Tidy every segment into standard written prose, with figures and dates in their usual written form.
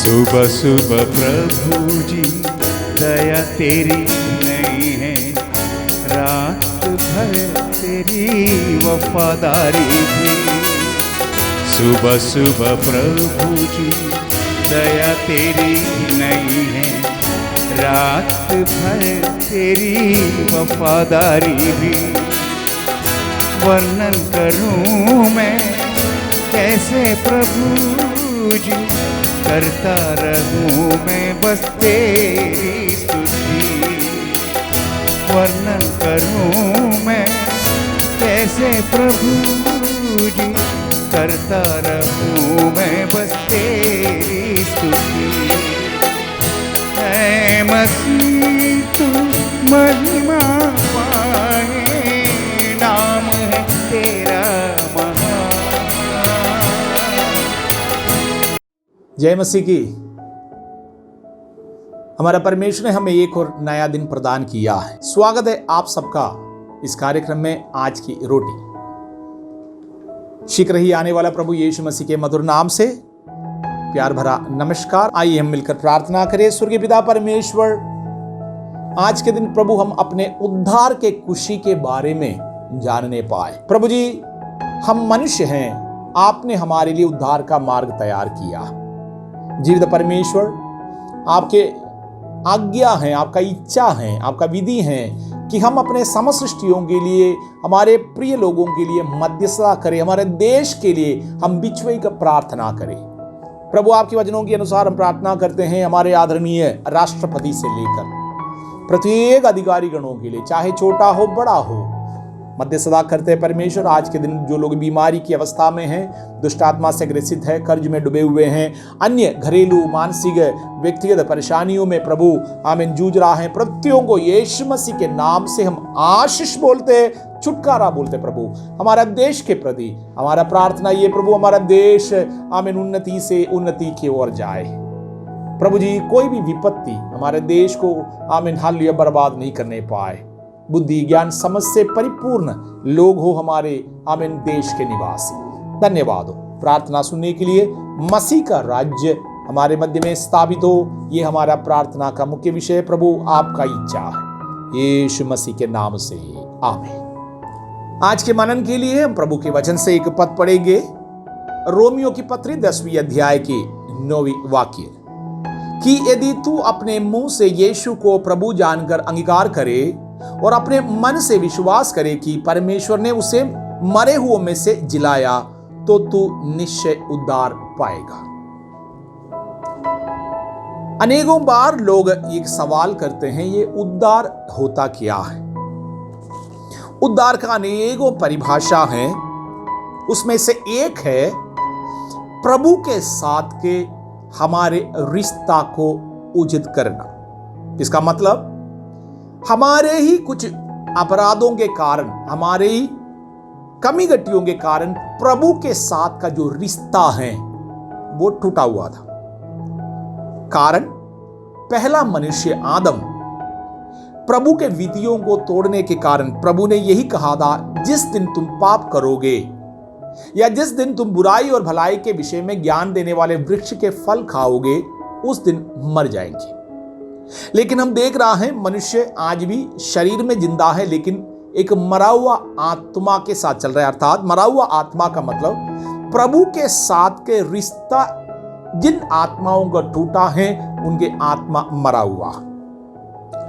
सुबह सुबह प्रभु जी दया तेरी नहीं है, रात भर तेरी वफादारी भी। सुबह सुबह प्रभु जी दया तेरी नहीं है, रात भर तेरी वफादारी भी। वर्णन करूं मैं कैसे प्रभु जी, करता रहूं मैं बस तेरी स्तुति। वर्णन करूं मैं कैसे प्रभु जी, करता रहूं मैं बस तेरी स्तुति। ऐ मसीह तू महिमा पाए, नाम है तेरा महान। जय मसीह की। हमारा परमेश्वर ने हमें एक और नया दिन प्रदान किया है। स्वागत है आप सबका इस कार्यक्रम में। आज की रोटी शीघ्र ही आने वाला प्रभु यीशु मसीह के मधुर नाम से प्यार भरा नमस्कार। आइए हम मिलकर प्रार्थना करें। स्वर्गीय पिता परमेश्वर, आज के दिन प्रभु हम अपने उद्धार के खुशी के बारे में जानने पाए। प्रभु जी, हम मनुष्य हैं, आपने हमारे लिए उद्धार का मार्ग तैयार किया। जीवित परमेश्वर, आपके आज्ञा है, आपका इच्छा है, आपका विधि है कि हम अपने समसृष्टियों के लिए, हमारे प्रिय लोगों के लिए मध्यस्थता करें, हमारे देश के लिए हम बिचवई का प्रार्थना करें। प्रभु, आपके वचनों के अनुसार हम प्रार्थना करते हैं हमारे आदरणीय राष्ट्रपति से लेकर प्रत्येक अधिकारी गणों के लिए, चाहे छोटा हो बड़ा हो, मध्यस्थता करते हैं परमेश्वर। आज के दिन जो लोग बीमारी की अवस्था में हैं, दुष्ट आत्मा से ग्रसित है, कर्ज में डूबे हुए हैं, अन्य घरेलू मानसिक व्यक्तिगत परेशानियों में प्रभु आमीन जूझ रहा है, प्रत्येकों को यीशु मसीह के नाम से हम आशीष बोलते हैं, छुटकारा बोलते प्रभु। हमारा देश के प्रति हमारा प्रार्थना ये प्रभु, हमारा देश आमीन उन्नति से उन्नति की ओर जाए। प्रभु जी, कोई भी विपत्ति हमारे देश को आमीन हालिया बर्बाद नहीं करने पाए। बुद्धि ज्ञान समझ से परिपूर्ण लोग हो हमारे आमीन देश के निवासी। धन्यवाद हो प्रार्थना सुनने के लिए। मसीह का राज्य हमारे मध्य में स्थापित हो, ये हमारा प्रार्थना का मुख्य विषय प्रभु, आपका इच्छा है, यीशु मसीह के नाम से आमीन। आज के मनन के लिए हम प्रभु के वचन से एक पद पढ़ेंगे। रोमियो की पत्री 10वीं अध्याय की 9वीं वाक्य कि यदि तू अपने मुंह से यीशु को प्रभु जानकर अंगीकार करे और अपने मन से विश्वास करे कि परमेश्वर ने उसे मरे हुओं में से जिलाया, तो तू निश्चय उद्धार पाएगा। अनेकों बार लोग एक सवाल करते हैं, ये उद्धार होता क्या है? उद्धार का अनेकों परिभाषा है। उसमें से एक है प्रभु के साथ के हमारे रिश्ता को उचित करना। इसका मतलब हमारे ही कुछ अपराधों के कारण, हमारे ही कमी गटियों के कारण प्रभु के साथ का जो रिश्ता है वो टूटा हुआ था। कारण पहला मनुष्य आदम प्रभु के विधियों को तोड़ने के कारण प्रभु ने यही कहा था, जिस दिन तुम पाप करोगे या जिस दिन तुम बुराई और भलाई के विषय में ज्ञान देने वाले वृक्ष के फल खाओगे, उस दिन मर जाएंगे। लेकिन हम देख रहा है मनुष्य आज भी शरीर में जिंदा है, लेकिन एक मरा हुआ आत्मा के साथ चल रहा है। अर्थात मरा हुआ आत्मा का मतलब प्रभु के साथ के रिश्ता जिन आत्माओं का टूटा है, उनके आत्मा मरा हुआ।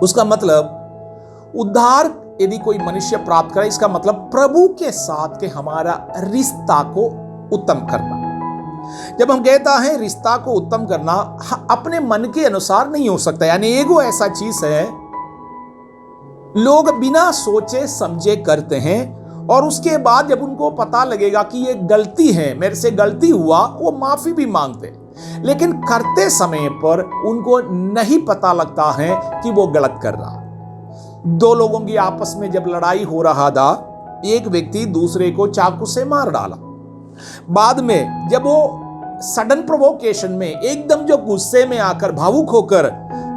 उसका मतलब उद्धार यदि कोई मनुष्य प्राप्त करे, इसका मतलब प्रभु के साथ के हमारा रिश्ता को उत्तम करना। जब हम कहता है रिश्ता को उत्तम करना, अपने मन के अनुसार नहीं हो सकता। यानी एगो ऐसा चीज है लोग बिना सोचे समझे करते हैं, और उसके बाद जब उनको पता लगेगा कि ये गलती है, मेरे से गलती हुआ, वो माफी भी मांगते, लेकिन करते समय पर उनको नहीं पता लगता है कि वो गलत कर रहा। दो लोगों की आपस में जब लड़ाई हो रहा था, एक व्यक्ति दूसरे को चाकू से मार डाला। बाद में जब वो सडन प्रोवोकेशन में एकदम जो गुस्से में आकर भावुक होकर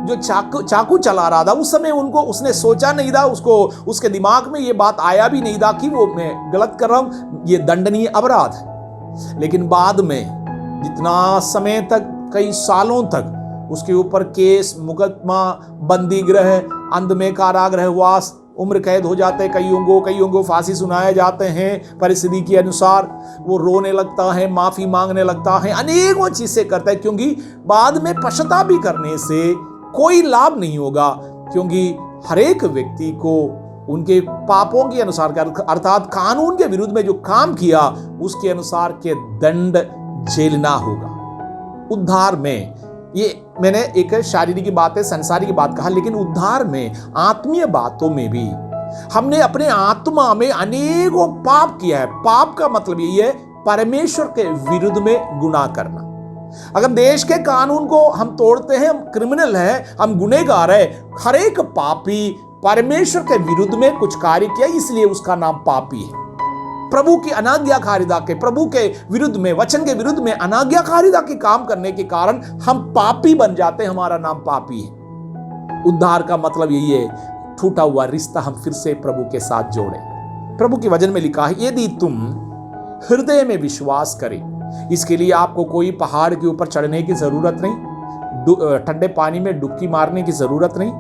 जो चाकू चला रहा था, उस समय उसने सोचा नहीं था, उसके दिमाग में ये बात आया भी नहीं था कि वो मैं गलत कर रहा हूं, ये दंडनीय अपराध है। लेकिन बाद में जितना समय तक कई सालों तक उसके ऊपर केस, मुकदमा, बंदी गृह, अंत में कारागृहवास, उम्र कैद हो जाते हैं। कईयों को फांसी सुनाए जाते हैं। परिस्थिति के अनुसार वो रोने लगता है, माफी मांगने लगता है, अनेकों चीजें करता है, क्योंकि बाद में पश्चाताप करने से कोई लाभ नहीं होगा, क्योंकि हर एक व्यक्ति को उनके पापों के अनुसार, अर्थात कानून के विरुद्ध में जो काम किया उसके अनुसार के दंड झेलना होगा। उद्धार में, ये मैंने एक शारीरिक की बात है, संसारिक की बात कहा, लेकिन उद्धार में आत्मीय बातों में भी हमने अपने आत्मा में अनेकों पाप किया है। पाप का मतलब यही है परमेश्वर के विरुद्ध में गुनाह करना। अगर देश के कानून को हम तोड़ते हैं, हम क्रिमिनल हैं, हम गुनहगार हैं। हर एक पापी परमेश्वर के विरुद्ध में कुछ कार्य किया, इसलिए उसका नाम पापी है। प्रभु की अनाज्ञाकारिता के, प्रभु के विरुद्ध में, वचन के विरुद्ध में अनाज्ञाकारिता के काम करने के कारण हम पापी बन जाते हैं, हमारा नाम पापी है। उद्धार का मतलब यही है, टूटा हुआ रिश्ता हम फिर से प्रभु के साथ जोड़े। प्रभु के वचन में लिखा है, यदि तुम हृदय में विश्वास करें, इसके लिए आपको कोई पहाड़ के ऊपर चढ़ने की जरूरत नहीं, ठंडे पानी में डुबकी मारने की जरूरत नहीं,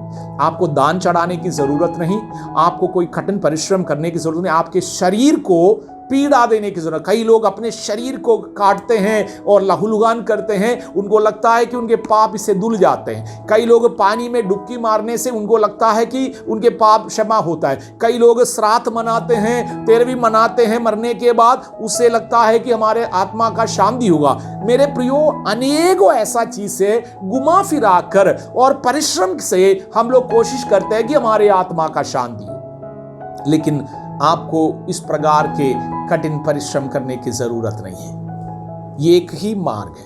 आपको दान चढ़ाने की जरूरत नहीं, आपको कोई कठिन परिश्रम करने की जरूरत नहीं, आपके शरीर को पीड़ा देने की जरूरत। कई लोग अपने शरीर को काटते हैं और लहूलुहान करते हैं, उनको लगता है कि उनके पाप इससे धुल जाते हैं। कई लोग पानी में डुबकी मारने से उनको लगता है कि उनके पाप क्षमा होता है। कई लोग श्राद्ध मनाते हैं, तेरहवीं मनाते हैं मरने के बाद, उससे लगता है कि हमारे आत्मा का शांति होगा। मेरे प्रियो, अनेकों ऐसा चीज से घुमा फिरा कर और परिश्रम से हम लोग कोशिश करते हैं कि हमारे आत्मा का शांति हो, लेकिन आपको इस प्रकार के कठिन परिश्रम करने की जरूरत नहीं है। ये एक ही मार्ग है।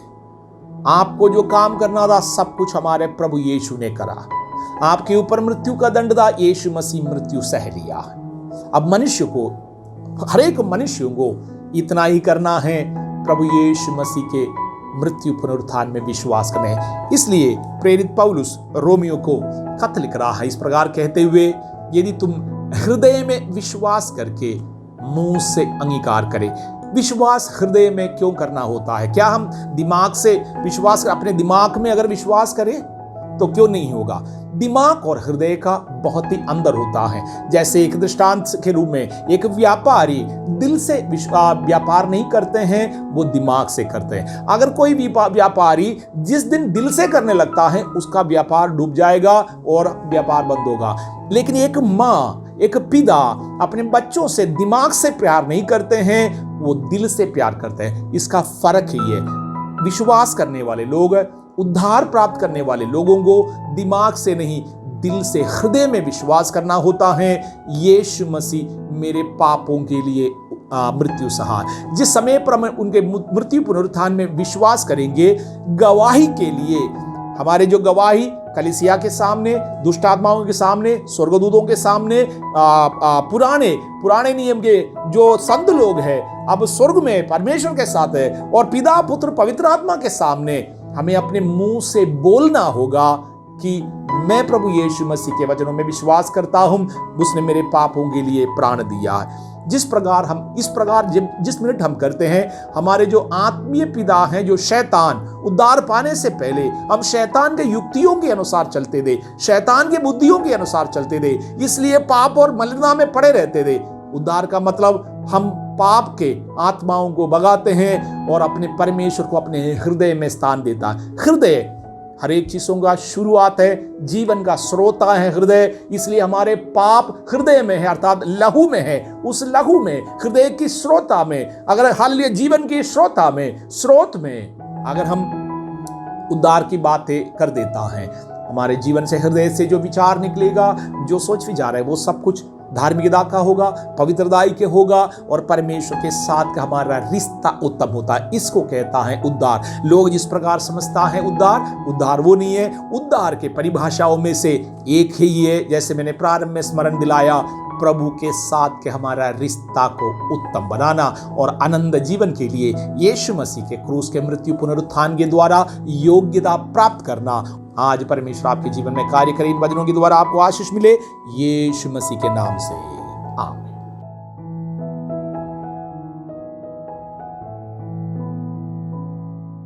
आपको जो काम करना था सब कुछ हमारे प्रभु यीशु ने करा। आपके ऊपर मृत्यु का दंड था, यीशु मसीह मृत्यु सह लिया। अब मनुष्य को, हर एक मनुष्य को इतना ही करना है, प्रभु यीशु मसीह के मृत्यु पुनरुत्थान में विश्वास करना है। इसलिए प्रेरित पौलुस रोमियो को खत लिख रहा है इस प्रकार कहते हुए, यदि तुम हृदय में विश्वास करके मुंह से अंगीकार करें। विश्वास हृदय में क्यों करना होता है? क्या हम दिमाग से विश्वास, अपने दिमाग में अगर विश्वास करें तो क्यों नहीं होगा? दिमाग और हृदय का बहुत ही अंदर होता है। जैसे एक दृष्टांत के रूप में, एक व्यापारी दिल से व्यापार नहीं करते हैं, वो दिमाग से करते हैं। अगर कोई व्यापारी जिस दिन दिल से करने लगता है, उसका व्यापार डूब जाएगा और व्यापार बंद होगा। लेकिन एक माँ, एक पिता अपने बच्चों से दिमाग से प्यार नहीं करते हैं, वो दिल से प्यार करते हैं। इसका फर्क ही है। विश्वास करने वाले लोग, उद्धार प्राप्त करने वाले लोगों को दिमाग से नहीं, दिल से, हृदय में विश्वास करना होता है। यीशु मसीह मेरे पापों के लिए मृत्यु सहा। जिस समय पर हम उनके मृत्यु पुनरुत्थान में विश्वास करेंगे, गवाही के लिए, हमारे जो गवाही कलीसिया के सामने, दुष्ट आत्माओं के सामने, स्वर्गदूतों के सामने, पुराने नियम के जो संत लोग हैं, अब स्वर्ग में परमेश्वर के साथ है, और पिता, पुत्र, पवित्र आत्मा के सामने हमें अपने मुंह से बोलना होगा कि मैं प्रभु यीशु मसीह के वचनों में विश्वास करता हूं, उसने मेरे पापों के लिए प्राण दिया है। जिस प्रकार जिस मिनट हम करते हैं, हमारे जो आत्मीय पिता हैं, जो शैतान, उद्धार पाने से पहले हम शैतान के युक्तियों के अनुसार चलते थे, शैतान के बुद्धियों के अनुसार चलते थे, इसलिए पाप और मलिनता में पड़े रहते थे। उद्धार का मतलब हम पाप के आत्माओं को भगाते हैं और अपने परमेश्वर को अपने हृदय में स्थान देता है। हृदय हर एक चीजों का शुरुआत है, जीवन का स्रोत है हृदय। इसलिए हमारे पाप हृदय में है, अर्थात लहू में है। उस लहू में, हृदय की स्रोता में, अगर हाल जीवन की स्रोत में अगर हम उद्धार की बातें कर देता है, हमारे जीवन से, हृदय से जो विचार निकलेगा, जो सोच विचार है, वो सब कुछ धार्मिकता का होगा, पवित्रता के होगा, और परमेश्वर के साथ का हमारा रिश्ता उत्तम होता है। इसको कहता है उद्धार। लोग जिस प्रकार समझता है उद्धार वो नहीं है। उद्धार के परिभाषाओं में से एक ही है, जैसे मैंने प्रारंभ में स्मरण दिलाया, प्रभु के साथ के हमारा रिश्ता को उत्तम बनाना और आनंद जीवन के लिए यीशु मसीह के क्रूस के मृत्यु पुनरुत्थान के द्वारा योग्यता प्राप्त करना। आज परमेश्वर आपके जीवन में कार्य करे। इन वचनों के द्वारा आपको आशीष मिले, यीशु मसीह के नाम से।